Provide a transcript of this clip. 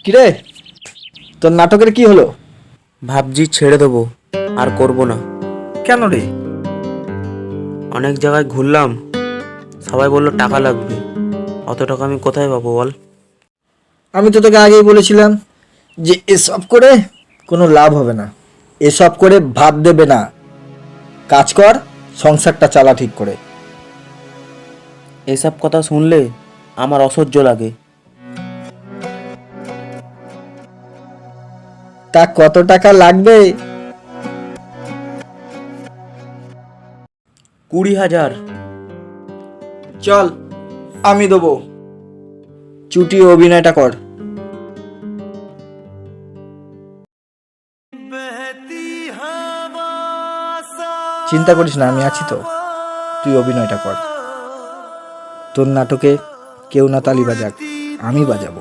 কিরে, তোর নাটকের কি হলো? ভাবছি ছেড়ে দেবো, আর করব না। কেন রে? অনেক জায়গায় ঘুরলাম, সবাই বললো টাকা লাগবে। অত টাকা আমি কোথায় পাবো বল? আমি তো তোকে আগেই বলেছিলাম যে এসব করে কোনো লাভ হবে না, এসব করে ভাত দেবে না। কাজ কর, সংসারটা চালা ঠিক করে। এসব কথা শুনলে আমার অসহ্য লাগে। তা কত টাকা লাগবে? 20,000। চল, আমি দেবো। চুটি অভিনয়টা কর। চিন্তা করিস না, আমি আছি তো। তুই অভিনয়টা কর। তোর নাটকে কেউ না তালি বাজাক, আমি বাজাবো।